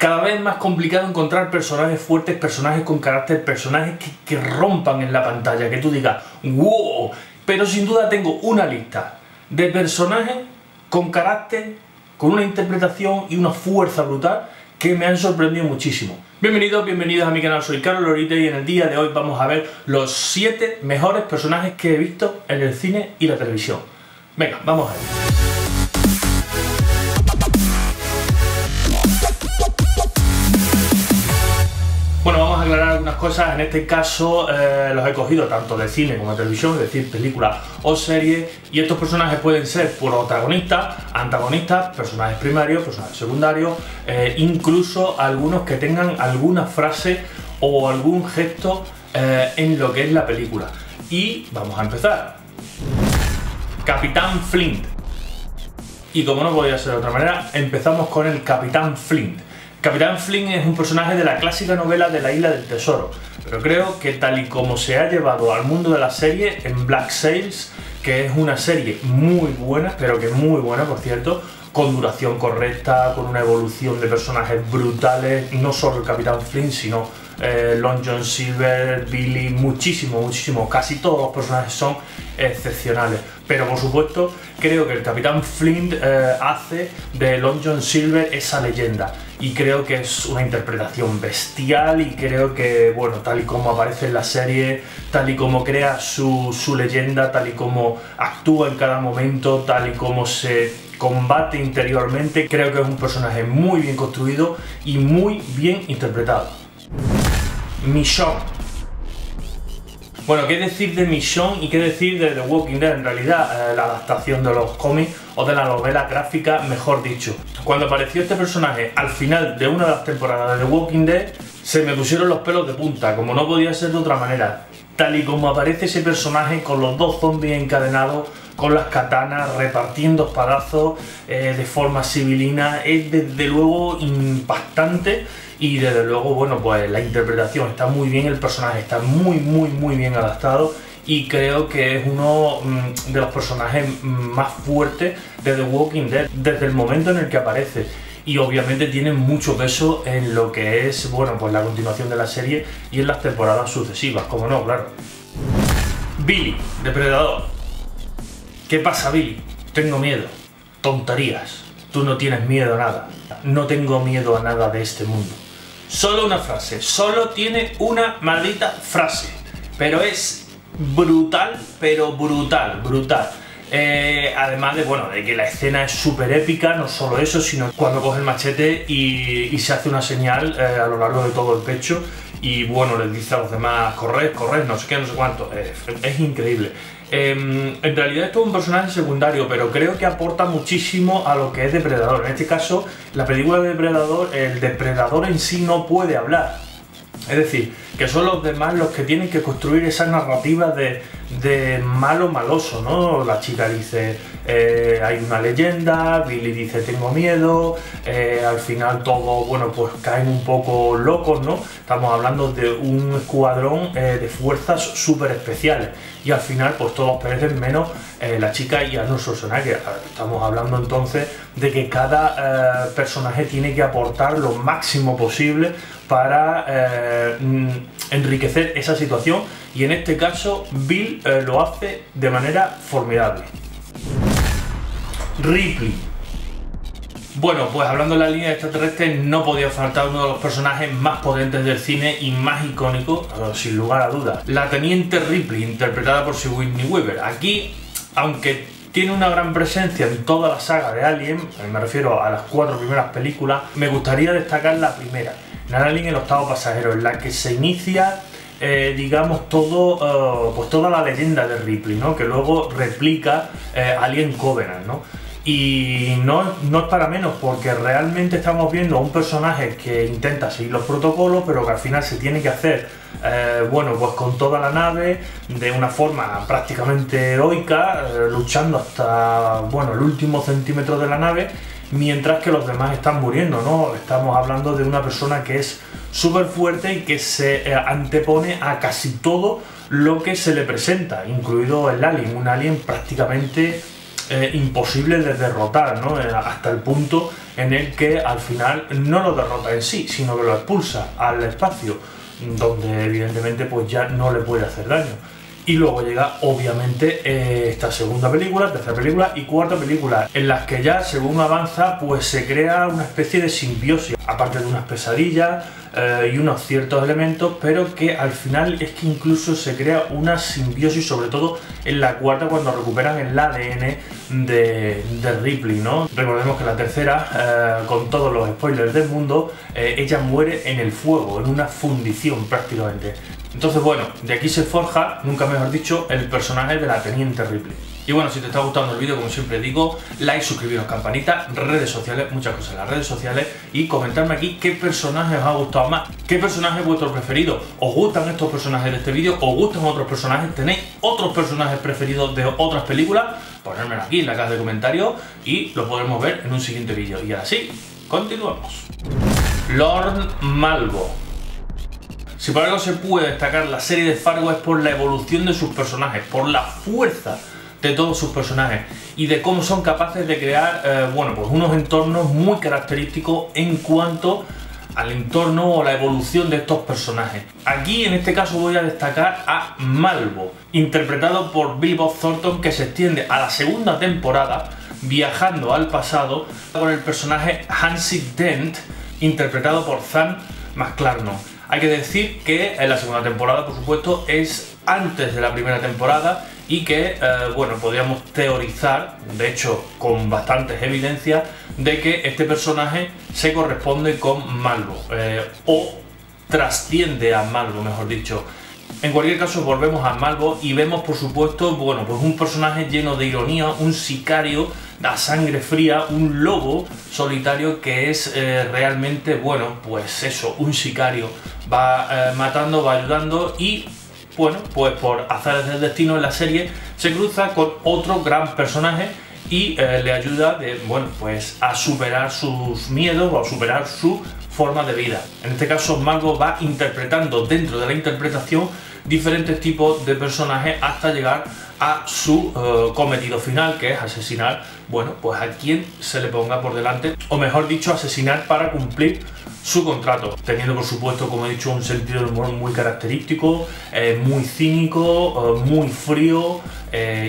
Cada vez más complicado encontrar personajes fuertes, personajes con carácter, personajes que rompan en la pantalla, que tú digas ¡wow! Pero sin duda tengo una lista de personajes con carácter, con una interpretación y una fuerza brutal que me han sorprendido muchísimo. Bienvenidos, bienvenidos a mi canal, soy Carlos Lorite y en el día de hoy vamos a ver los 7 mejores personajes que he visto en el cine y la televisión. Venga, vamos a ver. Bueno, vamos a aclarar algunas cosas. En este caso los he cogido tanto de cine como de televisión, es decir, películas o series, y estos personajes pueden ser protagonistas, antagonistas, personajes primarios, personajes secundarios, incluso algunos que tengan alguna frase o algún gesto en lo que es la película. Y vamos a empezar. Capitán Flint. Y como no podía ser de otra manera, empezamos con el Capitán Flint. Capitán Flint es un personaje de la clásica novela de la Isla del Tesoro, pero creo que tal y como se ha llevado al mundo de la serie en Black Sails, que es una serie muy buena, pero que muy buena por cierto, con duración correcta, con una evolución de personajes brutales, no solo el Capitán Flint, sino Long John Silver, Billy, muchísimo, casi todos los personajes son excepcionales, pero por supuesto creo que el Capitán Flint hace de Long John Silver esa leyenda, y creo que es una interpretación bestial, y creo que, bueno, tal y como aparece en la serie, tal y como crea su leyenda, tal y como actúa en cada momento, tal y como se combate interiormente, creo que es un personaje muy bien construido y muy bien interpretado. Michonne. Bueno, ¿qué decir de Michonne y qué decir de The Walking Dead? En realidad, la adaptación de los cómics o de la novela gráfica, mejor dicho. Cuando apareció este personaje al final de una de las temporadas de The Walking Dead, se me pusieron los pelos de punta, como no podía ser de otra manera. Tal y como aparece ese personaje con los dos zombies encadenados, con las katanas, repartiendo espadazos de forma sibilina, es desde luego impactante. Y desde luego, bueno, pues la interpretación está muy bien, el personaje está muy bien adaptado, y creo que es uno de los personajes más fuertes de The Walking Dead desde el momento en el que aparece. Y obviamente tiene mucho peso en lo que es, bueno, pues la continuación de la serie y en las temporadas sucesivas, como no, claro. Billy, Depredador. ¿Qué pasa, Billy? Tengo miedo. Tonterías. Tú no tienes miedo a nada. No tengo miedo a nada de este mundo. Solo una frase, solo tiene una maldita frase, pero es brutal, pero brutal. Además de, bueno, de que la escena es súper épica, no solo eso, sino cuando coge el machete y se hace una señal a lo largo de todo el pecho, y bueno, les dice a los demás, corred, no sé qué, no sé cuánto, es increíble. En realidad esto es un personaje secundario, pero creo que aporta muchísimo a lo que es Depredador. En este caso, la película de Depredador, el depredador en sí no puede hablar. Es decir, que son los demás los que tienen que construir esa narrativa de malo maloso, ¿no? La chica dice, hay una leyenda, Billy dice, tengo miedo, al final todos, bueno, pues caen un poco locos, ¿no? Estamos hablando de un escuadrón de fuerzas súper especiales, y al final pues todos perecen menos la chica y Arnold Schwarzenegger. Estamos hablando entonces de que cada personaje tiene que aportar lo máximo posible para enriquecer esa situación, y en este caso Bill lo hace de manera formidable. Ripley. Bueno, pues hablando de la línea extraterrestre, no podía faltar uno de los personajes más potentes del cine y más icónicos, sin lugar a dudas. La Teniente Ripley, interpretada por Sigourney Weaver. Aquí, aunque tiene una gran presencia en toda la saga de Alien, me refiero a las 4 primeras películas, me gustaría destacar la primera, en Alien el octavo pasajero, en la que se inicia, digamos, pues toda la leyenda de Ripley, ¿no? Que luego replica Alien Covenant, ¿no? Y no es para menos, porque realmente estamos viendo a un personaje que intenta seguir los protocolos, pero que al final se tiene que hacer, bueno, pues con toda la nave, de una forma prácticamente heroica, luchando hasta, bueno, el último centímetro de la nave, mientras que los demás están muriendo, ¿no? Estamos hablando de una persona que es súper fuerte y que se antepone a casi todo lo que se le presenta, incluido el alien, un alien prácticamente imposible de derrotar, ¿no? Hasta el punto en el que al final no lo derrota en sí, sino que lo expulsa al espacio, donde evidentemente pues ya no le puede hacer daño. Y luego llega obviamente esta segunda película, tercera película y cuarta película, en las que ya según avanza pues se crea una especie de simbiosis, aparte de unas pesadillas y unos ciertos elementos, pero que al final es que incluso se crea una simbiosis, sobre todo en la cuarta, cuando recuperan el ADN de Ripley, ¿no? Recordemos que la tercera, con todos los spoilers del mundo, ella muere en el fuego, en una fundición prácticamente. Entonces bueno, de aquí se forja, nunca mejor dicho, el personaje de la Teniente Ripley. Y bueno, si te está gustando el vídeo, como siempre digo, like, suscribiros, campanita, redes sociales, muchas cosas en las redes sociales, y comentarme aquí qué personaje os ha gustado más, qué personaje es vuestro preferido, os gustan estos personajes de este vídeo, os gustan otros personajes, tenéis otros personajes preferidos de otras películas, ponérmelo aquí en la caja de comentarios y lo podremos ver en un siguiente vídeo. Y ahora sí, continuamos. Lord Malvo. Si por algo se puede destacar la serie de Fargo es por la evolución de sus personajes, por la fuerza de todos sus personajes y de cómo son capaces de crear bueno, pues unos entornos muy característicos en cuanto al entorno o la evolución de estos personajes. Aquí en este caso voy a destacar a Malvo, interpretado por Billy Bob Thornton, que se extiende a la segunda temporada viajando al pasado con el personaje Hansi Dent, interpretado por Zahn McClarnon. Hay que decir que en la segunda temporada, por supuesto, es antes de la primera temporada y que, bueno, podríamos teorizar, de hecho, con bastantes evidencias, de que este personaje se corresponde con Malvo, o trasciende a Malvo, mejor dicho. En cualquier caso, volvemos a Malvo y vemos, por supuesto, bueno, pues un personaje lleno de ironía, un sicario a sangre fría, un lobo solitario que es realmente, bueno, pues eso, un sicario. Va matando, va ayudando y, bueno, pues por azares del destino en la serie se cruza con otro gran personaje y le ayuda bueno, pues a superar sus miedos o a superar su forma de vida. En este caso, Malvo va interpretando dentro de la interpretación diferentes tipos de personajes hasta llegar a su cometido final, que es asesinar, bueno, pues a quien se le ponga por delante, o mejor dicho, asesinar para cumplir su contrato, teniendo por supuesto, como he dicho, un sentido de humor muy característico, muy cínico, muy frío,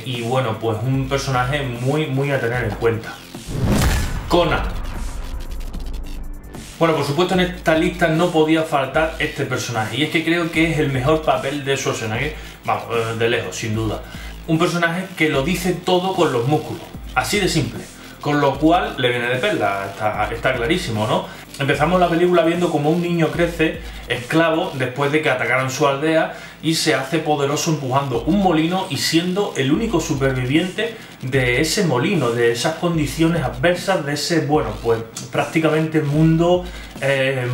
y bueno, pues un personaje muy a tener en cuenta. Conan. Bueno, por supuesto en esta lista no podía faltar este personaje, y es que creo que es el mejor papel de Schwarzenegger, vamos, de lejos, sin duda. Un personaje que lo dice todo con los músculos, así de simple, con lo cual le viene de perla, está clarísimo, ¿no? Empezamos la película viendo cómo un niño crece esclavo después de que atacaran su aldea y se hace poderoso empujando un molino y siendo el único superviviente de ese molino, de esas condiciones adversas, de ese, bueno, pues prácticamente mundo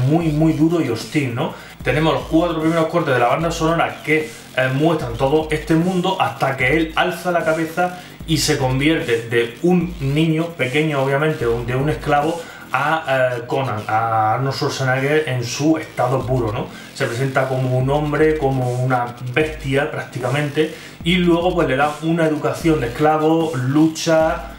muy duro y hostil, ¿no? Tenemos los 4 primeros cortes de la banda sonora que muestran todo este mundo hasta que él alza la cabeza y se convierte de un niño pequeño, obviamente, de un esclavo, a Conan, a Arnold Schwarzenegger en su estado puro, ¿no? Se presenta como un hombre, como una bestia prácticamente, y luego pues le dan una educación de esclavo, lucha,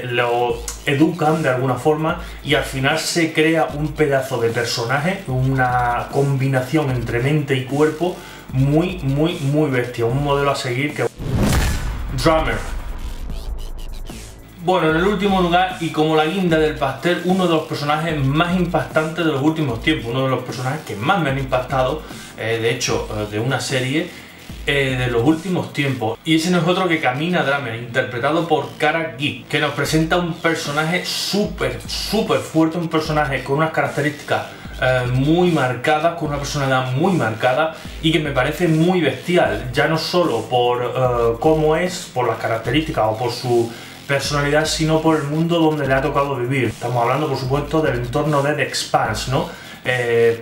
lo educan de alguna forma y al final se crea un pedazo de personaje, una combinación entre mente y cuerpo muy bestia, un modelo a seguir. Que Drummer. Bueno, en el último lugar, y como la guinda del pastel, uno de los personajes más impactantes de los últimos tiempos, uno de los personajes que más me han impactado, de hecho, de una serie de los últimos tiempos. Y ese no es otro que Kamina Drummer, interpretado por Kara Gibb, que nos presenta un personaje súper fuerte, un personaje con unas características muy marcadas, con una personalidad muy marcada y que me parece muy bestial, ya no solo por cómo es, por las características o por su personalidad, sino por el mundo donde le ha tocado vivir. Estamos hablando, por supuesto, del entorno de The Expanse, ¿no?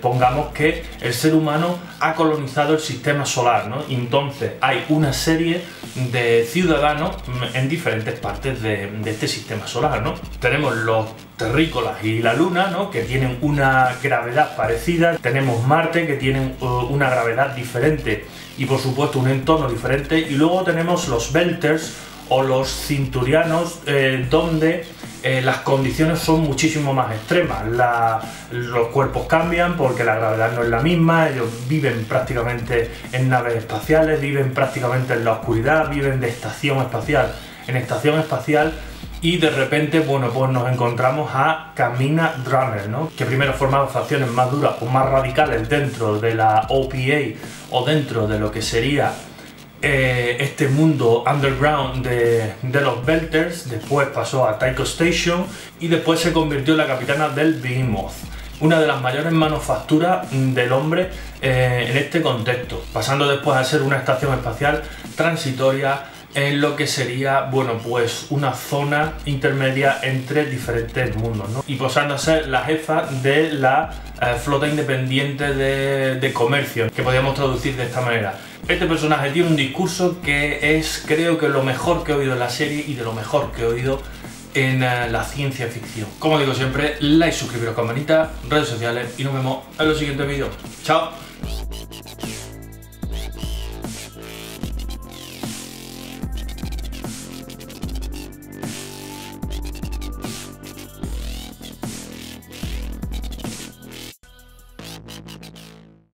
Pongamos que el ser humano ha colonizado el sistema solar, ¿no? Y entonces hay una serie de ciudadanos en diferentes partes de este sistema solar, ¿no? Tenemos los terrícolas y la Luna, ¿no? Que tienen una gravedad parecida. Tenemos Marte, que tienen una gravedad diferente y por supuesto un entorno diferente. Y luego tenemos los Belters, o los cinturianos, donde las condiciones son muchísimo más extremas. Los cuerpos cambian porque la gravedad no es la misma, ellos viven prácticamente en naves espaciales, viven prácticamente en la oscuridad, viven de estación espacial en estación espacial, y de repente, bueno, pues nos encontramos a Kamina Drummer, ¿no? Que primero formaba facciones más duras o más radicales dentro de la OPA o dentro de lo que sería este mundo underground de los Belters. Después pasó a Tycho Station y después se convirtió en la capitana del Behemoth, una de las mayores manufacturas del hombre en este contexto, pasando después a ser una estación espacial transitoria en lo que sería, bueno, pues una zona intermedia entre diferentes mundos, ¿no? Y pasando a ser la jefa de la flota independiente de comercio, que podríamos traducir de esta manera. Este personaje tiene un discurso que es, creo que, lo mejor que he oído en la serie y de lo mejor que he oído en la ciencia ficción. Como digo siempre, like, suscribiros, campanita, redes sociales, y nos vemos en los siguientes vídeos. ¡Chao!